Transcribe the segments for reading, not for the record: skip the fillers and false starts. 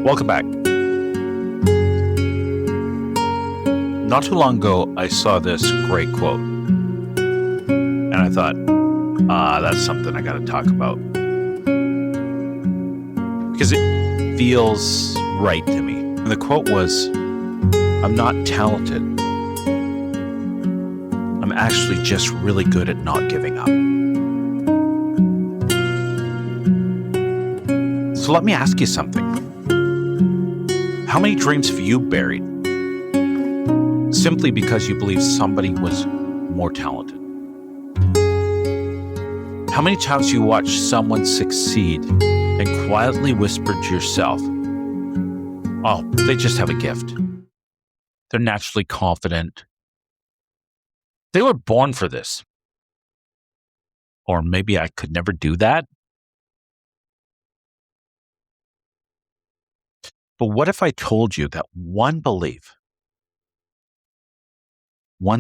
Welcome back. Not too long ago, I saw this great quote, and I thought, that's something I got to talk about because it feels right to me. And the quote was, "I'm not talented. I'm actually just really good at not giving up." So let me ask you something. How many dreams have you buried simply because you believe somebody was more talented? How many times you watch someone succeed and quietly whisper to yourself, "Oh, they just have a gift. They're naturally confident. They were born for this." Or maybe I could never do that. But what if I told you that one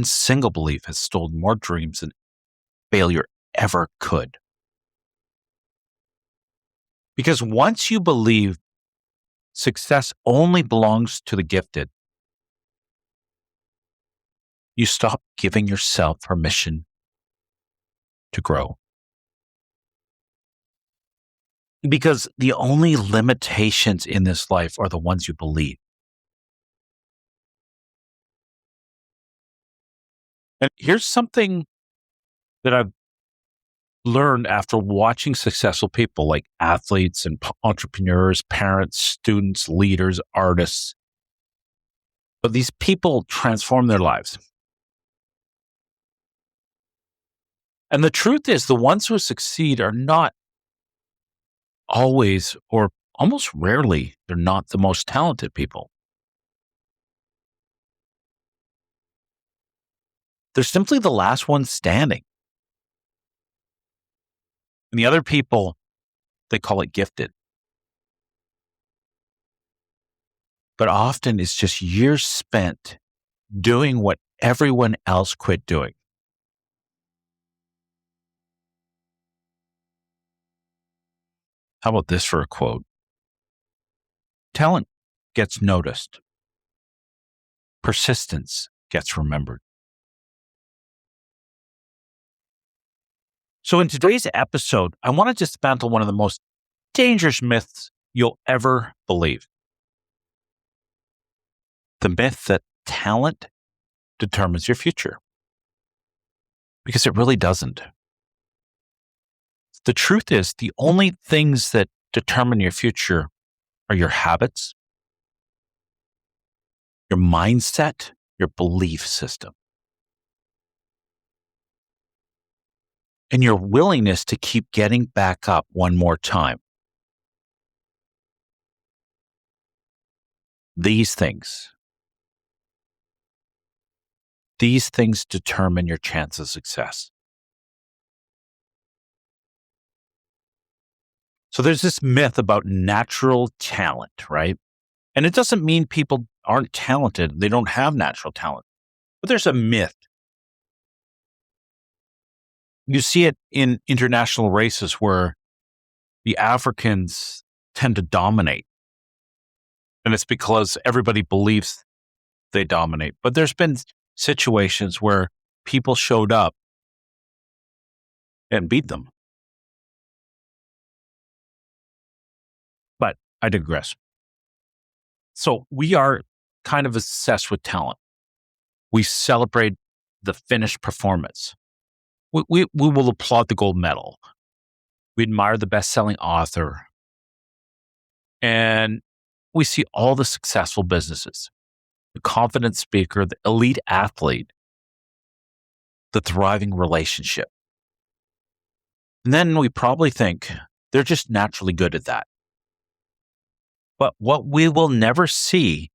single belief has stolen more dreams than failure ever could? Because once you believe success only belongs to the gifted, you stop giving yourself permission to grow. Because the only limitations in this life are the ones you believe. And here's something that I've learned after watching successful people like athletes and entrepreneurs, parents, students, leaders, artists. But these people transform their lives. And the truth is, the ones who succeed are not always, or almost rarely, they're not the most talented people. They're simply the last ones standing. And the other people, they call it gifted. But often it's just years spent doing what everyone else quit doing. How about this for a quote? Talent gets noticed. Persistence gets remembered. So in today's episode, I want to dismantle one of the most dangerous myths you'll ever believe. The myth that talent determines your future. Because it really doesn't. The truth is, the only things that determine your future are your habits, your mindset, your belief system, and your willingness to keep getting back up one more time. These things determine your chance of success. So there's this myth about natural talent, right? And it doesn't mean people aren't talented. They don't have natural talent. But there's a myth. You see it in international races where the Africans tend to dominate. And it's because everybody believes they dominate. But there's been situations where people showed up and beat them. But I digress. So we are kind of obsessed with talent. We celebrate the finished performance. We will applaud the gold medal. We admire the best-selling author. And we see all the successful businesses, the confident speaker, the elite athlete, the thriving relationship. And then we probably think they're just naturally good at that. But what we will never see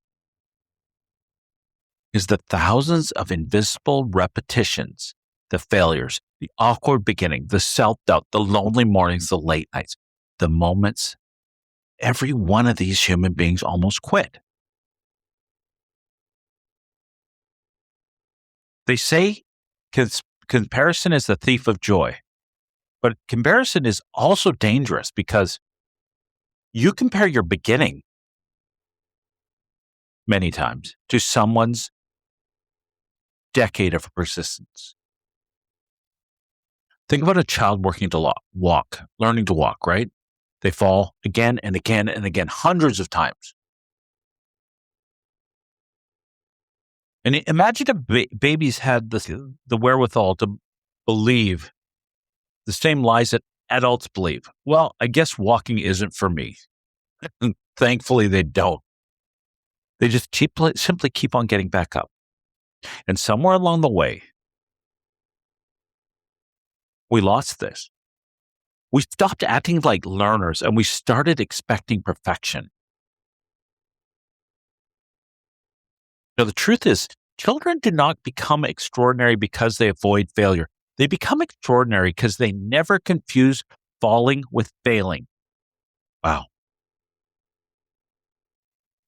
is the thousands of invisible repetitions, the failures, the awkward beginning, the self-doubt, the lonely mornings, the late nights, the moments every one of these human beings almost quit. They say comparison is the thief of joy, but comparison is also dangerous because you compare your beginning many times, to someone's decade of persistence. Think about a child working to walk, learning to walk, right? They fall again and again and again, hundreds of times. And imagine if babies had the wherewithal to believe the same lies that adults believe. Well, I guess walking isn't for me. Thankfully, they don't. They just simply keep on getting back up. And somewhere along the way, we lost this. We stopped acting like learners and we started expecting perfection. Now, the truth is, children do not become extraordinary because they avoid failure. They become extraordinary because they never confuse falling with failing. Wow.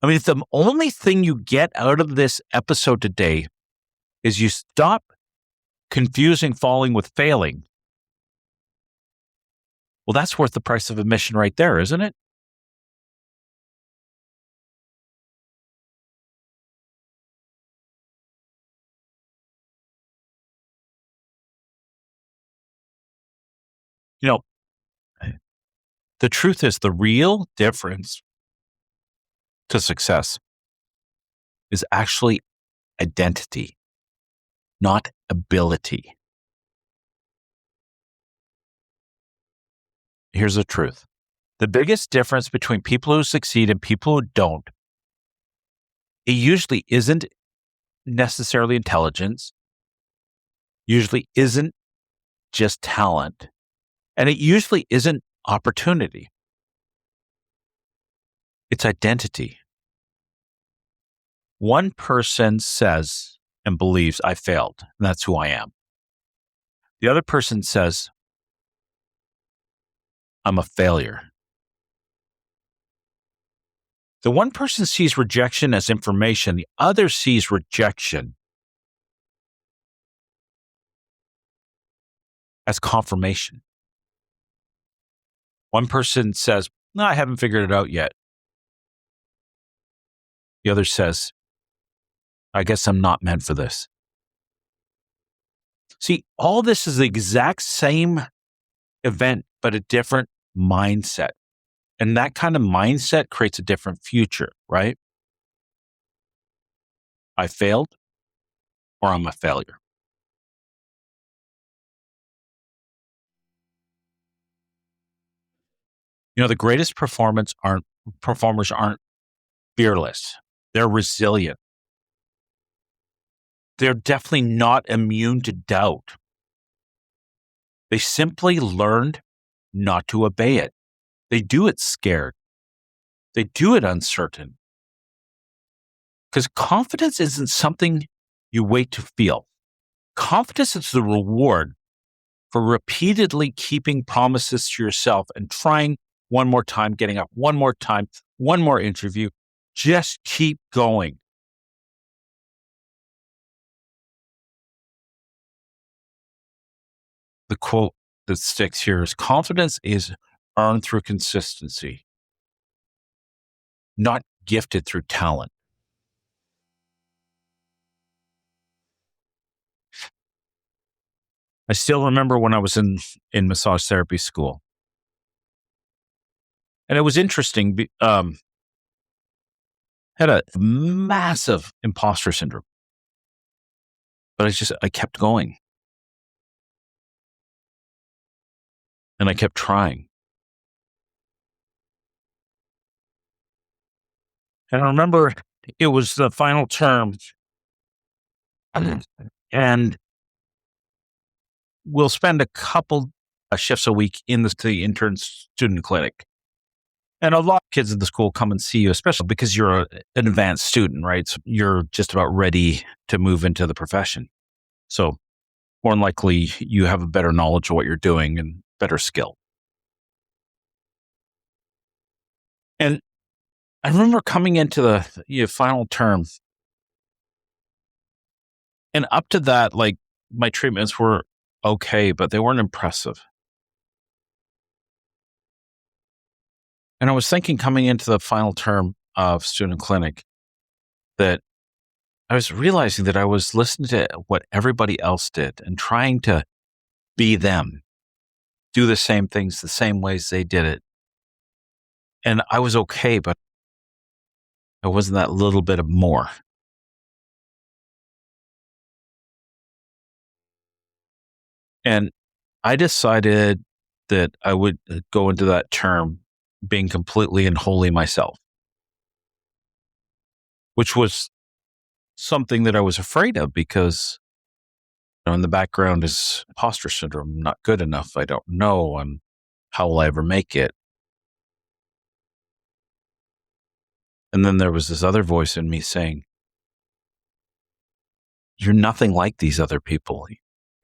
I mean, if the only thing you get out of this episode today is you stop confusing falling with failing, well, that's worth the price of admission right there, isn't it? You know, the truth is the real difference to success is actually identity, not ability. Here's the truth. The biggest difference between people who succeed and people who don't, it usually isn't necessarily intelligence, usually isn't just talent, and it usually isn't opportunity. It's identity. One person says and believes I failed, and that's who I am. The other person says I'm a failure. The one person sees rejection as information, the other sees rejection as confirmation. One person says, no, I haven't figured it out yet. The other says, I guess I'm not meant for this. See, all this is the exact same event, but a different mindset. And that kind of mindset creates a different future, right? I failed or I'm a failure. You know, the greatest performers aren't fearless. They're resilient. They're definitely not immune to doubt. They simply learned not to obey it. They do it scared. They do it uncertain. Because confidence isn't something you wait to feel. Confidence is the reward for repeatedly keeping promises to yourself and trying one more time, getting up one more time, one more interview. Just keep going. The quote that sticks here is confidence is earned through consistency, not gifted through talent. I still remember when I was in massage therapy school. And it was interesting. Had a massive imposter syndrome, but I kept going and I kept trying. And I remember it was the final term and we'll spend a couple shifts a week in the intern student clinic. And a lot of kids at the school come and see you, especially because you're an advanced student, right? So you're just about ready to move into the profession. So more than likely, you have a better knowledge of what you're doing and better skill. And I remember coming into the final term, and up to that, like my treatments were okay, but they weren't impressive. And I was thinking coming into the final term of student clinic that I was realizing that I was listening to what everybody else did and trying to be them, do the same things the same ways they did it. And I was okay, but I wasn't that little bit of more. And I decided that I would go into that term being completely and wholly myself, which was something that I was afraid of because in the background is imposter syndrome. I'm not good enough. I don't know. How will I ever make it? And then there was this other voice in me saying, you're nothing like these other people.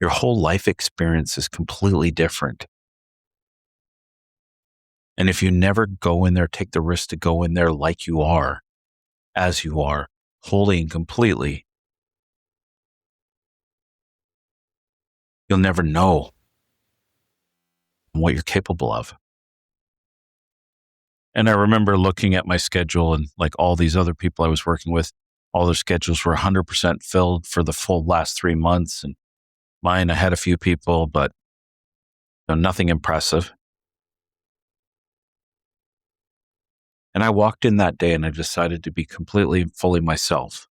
Your whole life experience is completely different. And if you never go in there, take the risk to go in there like you are, as you are, wholly and completely, you'll never know what you're capable of. And I remember looking at my schedule and like all these other people I was working with, all their schedules were 100% filled for the full last 3 months. And mine, I had a few people, but nothing impressive. And I walked in that day and I decided to be completely and fully myself.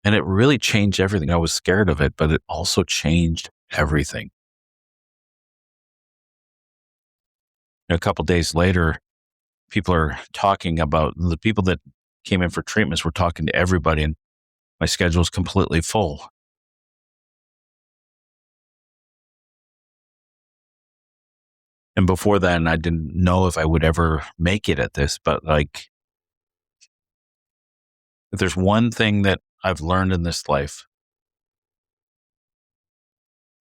And it really changed everything. I was scared of it, but it also changed everything. A couple days later, people are talking about the people that came in for treatments. We're talking to everybody, and my schedule is completely full. And before then, I didn't know if I would ever make it at this, but like, if there's one thing that I've learned in this life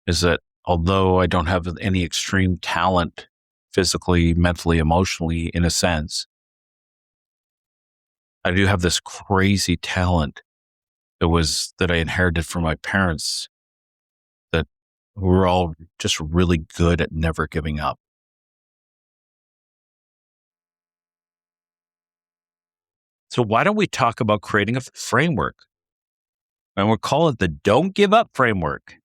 is that although I don't have any extreme talent, physically, mentally, emotionally, in a sense, I do have this crazy talent that I inherited from my parents, that we're all just really good at never giving up. So why don't we talk about creating a framework? And we'll call it the Don't Give Up framework.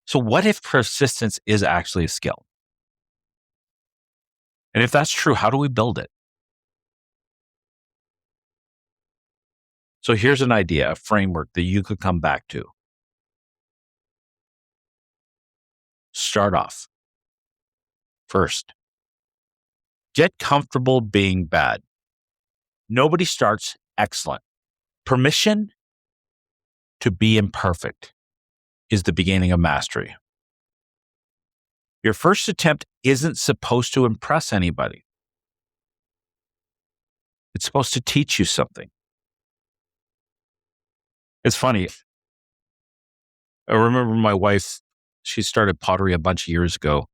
So what if persistence is actually a skill? And if that's true, how do we build it? So here's an idea, a framework that you could come back to. Start off. First, get comfortable being bad. Nobody starts excellent. Permission to be imperfect is the beginning of mastery. Your first attempt isn't supposed to impress anybody. It's supposed to teach you something. It's funny. I remember my wife, she started pottery a bunch of years ago.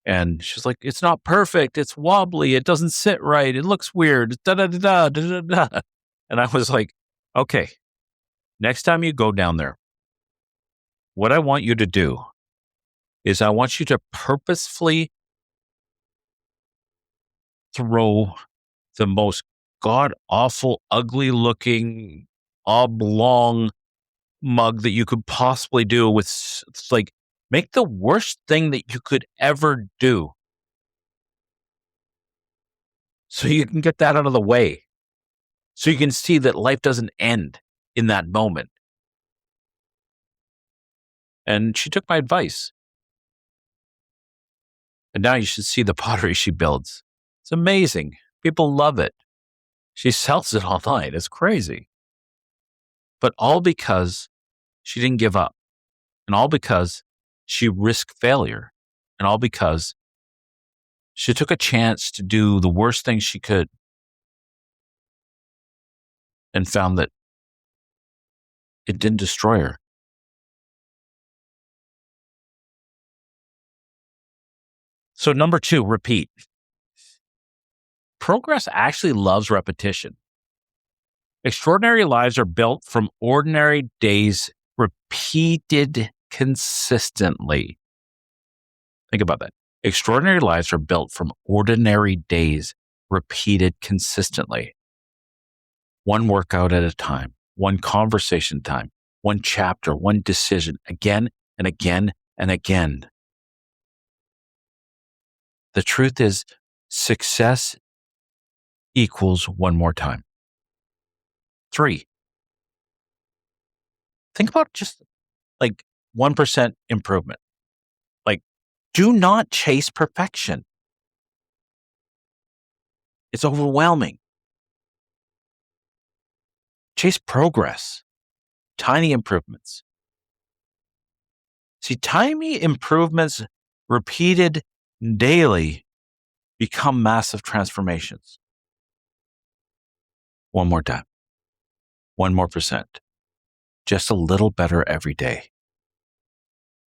And she's like, it's not perfect. It's wobbly. It doesn't sit right. It looks weird. Da da da da da da da. And I was like, okay, next time you go down there, what I want you to do is I want you to purposefully throw the most god awful, ugly looking, oblong mug that you could possibly do with, like, make the worst thing that you could ever do so you can get that out of the way. So you can see that life doesn't end in that moment. And she took my advice. And now you should see the pottery she builds. It's amazing. People love it. She sells it online. It's crazy. But all because she didn't give up. And all because she risked failure. And all because she took a chance to do the worst thing she could and found that it didn't destroy her. So number 2, repeat. Progress actually loves repetition. Extraordinary lives are built from ordinary days repeated consistently. Think about that. Extraordinary lives are built from ordinary days repeated consistently. One workout at a time, one conversation time, one chapter, one decision, again and again and again. The truth is, success equals one more time. 3, think about just like 1% improvement. Like, do not chase perfection. It's overwhelming. Chase progress, tiny improvements. See, tiny improvements repeated daily become massive transformations. One more time, 1% more, just a little better every day.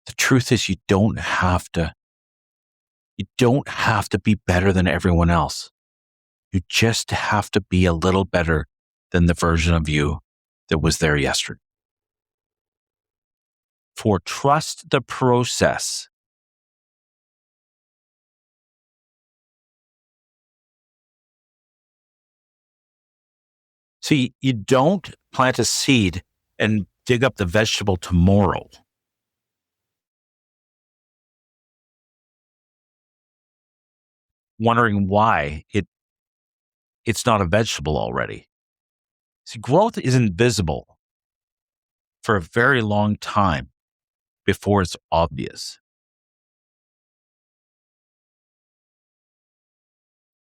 The truth is you don't have to be better than everyone else. You just have to be a little better than the version of you that was there yesterday. 4, trust the process. See, you don't plant a seed and dig up the vegetable tomorrow. Wondering why it's not a vegetable already. See, growth is invisible for a very long time before it's obvious.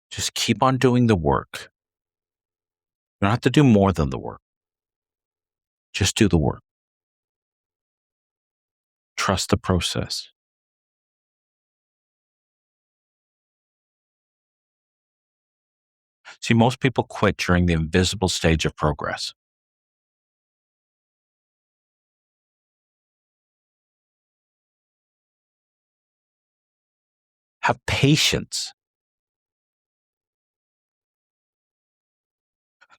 Just keep on doing the work. You don't have to do more than the work. Just do the work. Trust the process. See, most people quit during the invisible stage of progress. Have patience.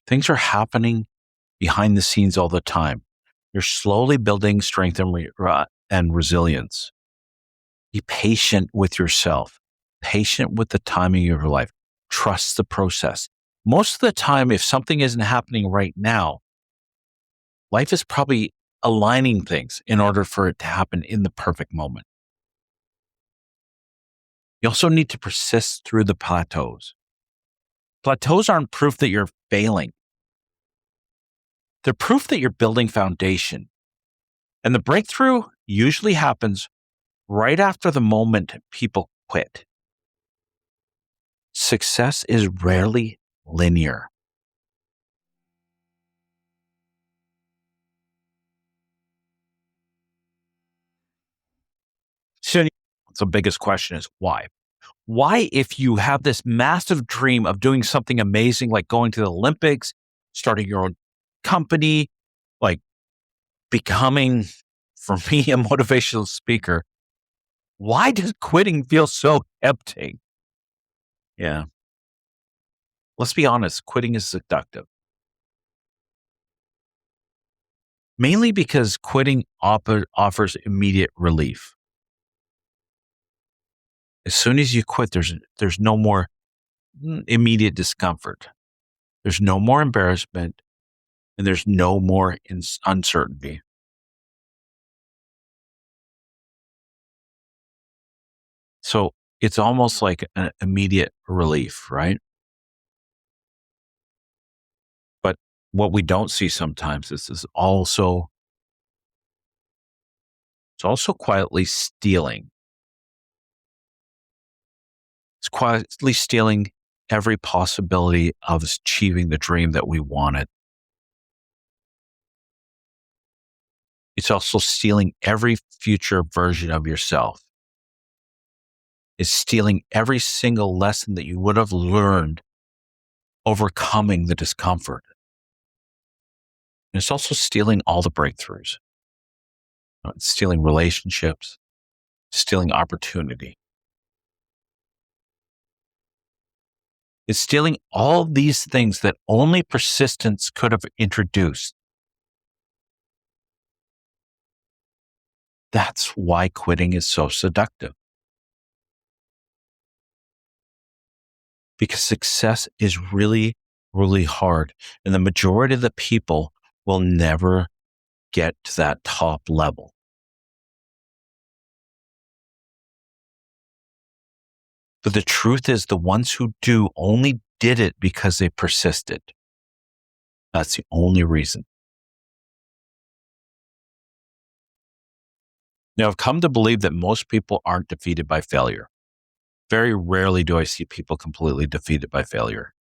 Things are happening behind the scenes all the time. You're slowly building strength and resilience. Be patient with yourself, patient with the timing of your life. Trust the process. Most of the time, if something isn't happening right now, life is probably aligning things in order for it to happen in the perfect moment. You also need to persist through the plateaus. Plateaus aren't proof that you're failing. They're proof that you're building foundation. And the breakthrough usually happens right after the moment people quit. Success is rarely linear. So the biggest question is why? Why, if you have this massive dream of doing something amazing, like going to the Olympics, starting your own company, like becoming, for me, a motivational speaker, why does quitting feel so tempting? Yeah. Let's be honest, quitting is seductive. Mainly because quitting offers immediate relief. As soon as you quit, there's no more immediate discomfort. There's no more embarrassment, and there's no more uncertainty. So it's almost like an immediate relief, right? But what we don't see sometimes is it's also quietly stealing. It's quietly stealing every possibility of achieving the dream that we wanted. It's also stealing every future version of yourself. It's stealing every single lesson that you would have learned overcoming the discomfort. And it's also stealing all the breakthroughs. It's stealing relationships, stealing opportunity. It's stealing all these things that only persistence could have introduced. That's why quitting is so seductive. because success is really, really hard. And the majority of the people will never get to that top level. But the truth is, the ones who do only did it because they persisted. That's the only reason. Now, I've come to believe that most people aren't defeated by failure. Very rarely do I see people completely defeated by failure.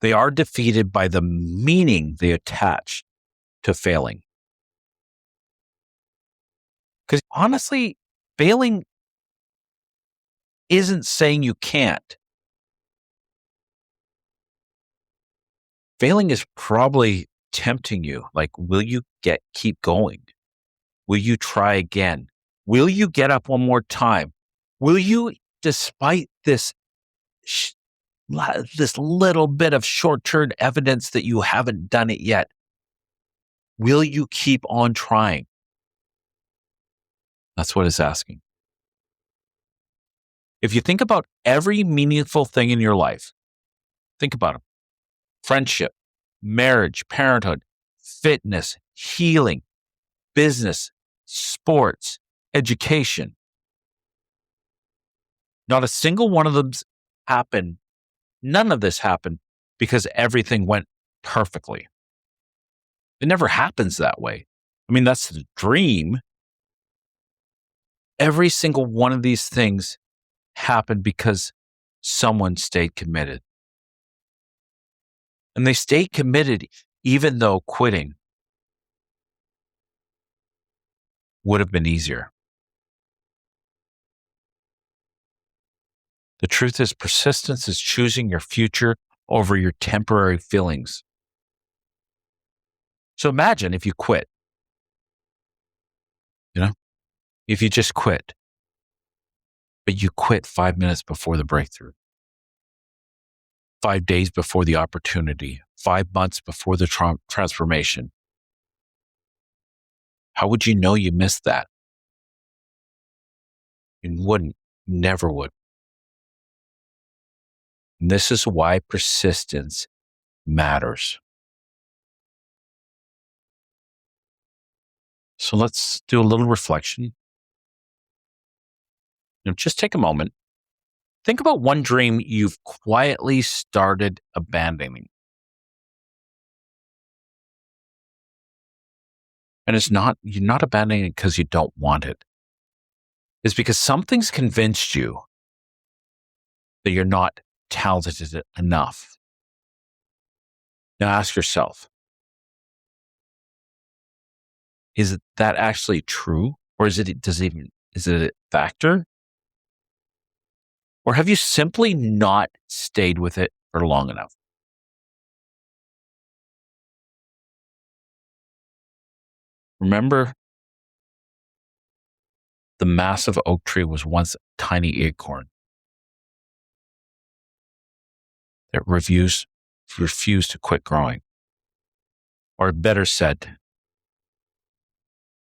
They are defeated by the meaning they attach to failing. Because honestly, failing isn't saying you can't. Failing is probably tempting you. Like, will you keep going? Will you try again? Will you get up one more time? Will you, despite this little bit of short-term evidence that you haven't done it yet, will you keep on trying? That's what it's asking. If you think about every meaningful thing in your life, think about them. Friendship, marriage, parenthood, fitness, healing, business, sports, education. Not a single one of them happened. None of this happened because everything went perfectly. It never happens that way. I mean, that's the dream. Every single one of these things happened because someone stayed committed. And they stayed committed even though quitting would have been easier. The truth is, persistence is choosing your future over your temporary feelings. So imagine if you quit, if you just quit, but you quit 5 minutes before the breakthrough, 5 days before the opportunity, 5 months before the transformation. How would you know you missed that? You wouldn't, never would. And this is why persistence matters. So let's do a little reflection. Just take a moment. Think about one dream you've quietly started abandoning. And you're not abandoning it because you don't want it. It's because something's convinced you that you're not talented enough. Now ask yourself, is that actually true? Or is it a factor? Or have you simply not stayed with it for long enough? Remember, the massive oak tree was once a tiny acorn that refused to quit growing. Or better said,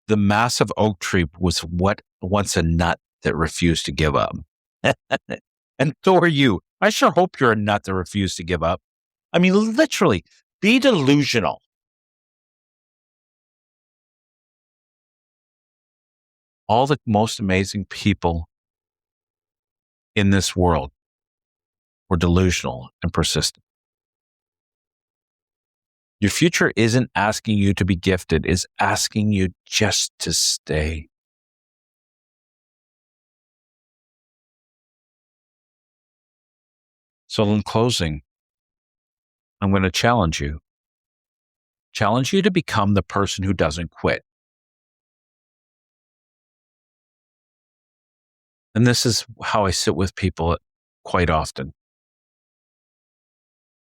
the massive oak tree was once a nut that refused to give up. And so are you. I sure hope you're a nut that refused to give up. I mean, literally, be delusional. All the most amazing people in this world were delusional and persistent. Your future isn't asking you to be gifted, it's asking you just to stay. So in closing, I'm going to challenge you to become the person who doesn't quit. And this is how I sit with people quite often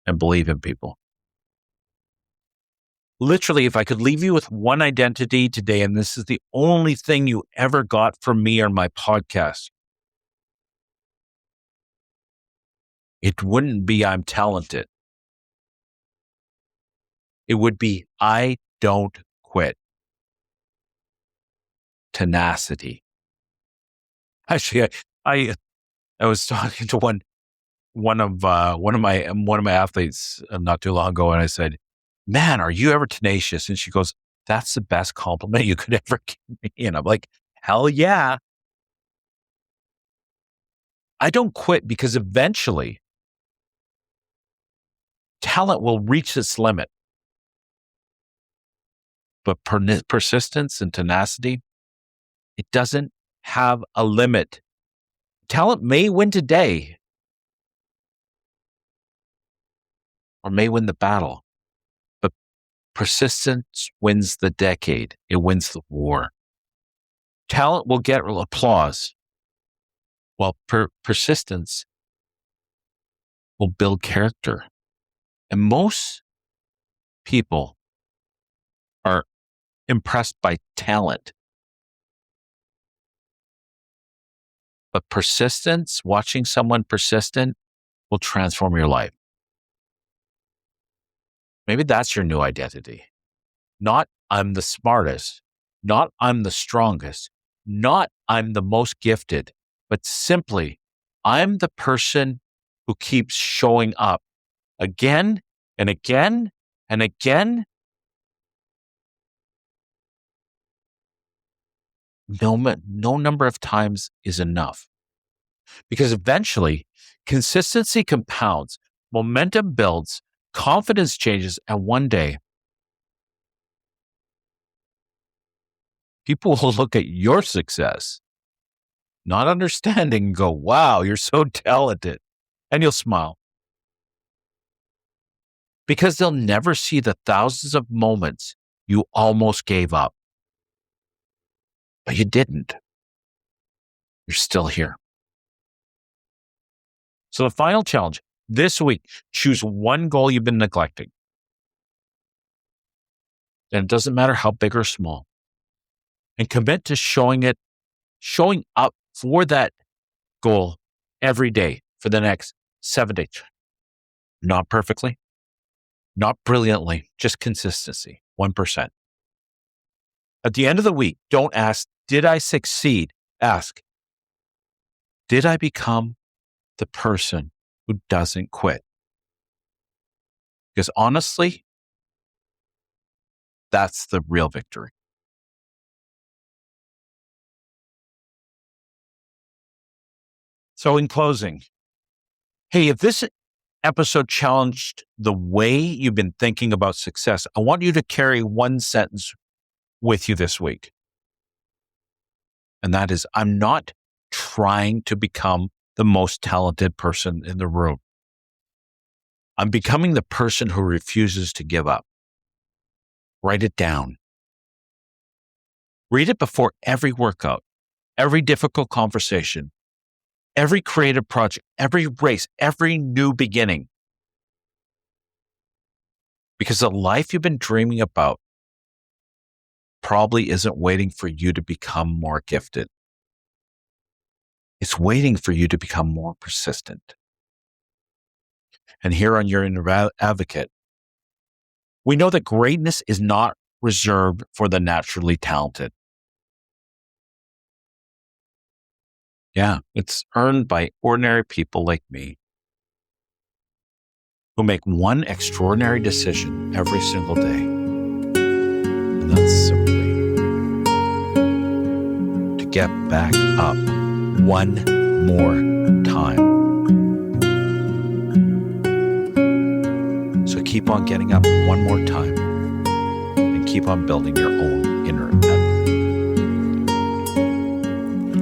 and believe in people. Literally, if I could leave you with one identity today, and this is the only thing you ever got from me or my podcast, it wouldn't be I'm talented. It would be I don't quit. Tenacity. Actually, I was talking to one one of my athletes not too long ago, and I said, "Man, are you ever tenacious?" And she goes, "That's the best compliment you could ever give me." And I'm like, "Hell yeah!" I don't quit because eventually talent will reach its limit, but persistence and tenacity, it doesn't have a limit. Talent may win today or may win the battle, but persistence wins the decade. It wins the war. Talent will get applause, while persistence will build character. And most people are impressed by talent. But persistence, watching someone persistent, will transform your life. Maybe that's your new identity. Not I'm the smartest, not I'm the strongest, not I'm the most gifted, but simply I'm the person who keeps showing up again and again and again. No number of times is enough, because eventually consistency compounds, momentum builds, confidence changes, and one day people will look at your success, not understanding, and go, "Wow, you're so talented." And you'll smile, because they'll never see the thousands of moments you almost gave up. But you didn't. You're still here. So the final challenge this week, choose one goal you've been neglecting. And it doesn't matter how big or small. And commit to showing up for that goal every day for the next 7 days. Not perfectly, not brilliantly, just consistency, 1%. At the end of the week, don't ask, did I succeed? Ask, did I become the person who doesn't quit? Because honestly, that's the real victory. So in closing, hey, if this episode challenged the way you've been thinking about success, I want you to carry one sentence with you this week. And that is, I'm not trying to become the most talented person in the room. I'm becoming the person who refuses to give up. Write it down. Read it before every workout, every difficult conversation, every creative project, every race, every new beginning. Because the life you've been dreaming about probably isn't waiting for you to become more gifted. It's waiting for you to become more persistent. And here on Your Inner Advocate, we know that greatness is not reserved for the naturally talented. Yeah, it's earned by ordinary people like me who make one extraordinary decision every single day. And that's simply to get back up one more time. So keep on getting up one more time and keep on building your own inner advocate.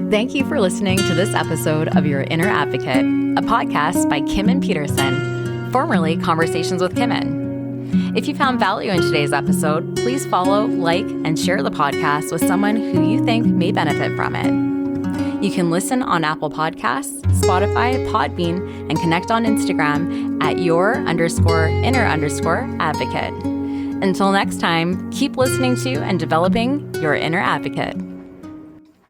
Thank you for listening to this episode of Your Inner Advocate, a podcast by Kimen Petersen, formerly Conversations with Kimen. If you found value in today's episode, please follow, like, and share the podcast with someone who you think may benefit from it. You can listen on Apple Podcasts, Spotify, Podbean, and connect on Instagram at your_inner_advocate. Until next time, keep listening to and developing your inner advocate.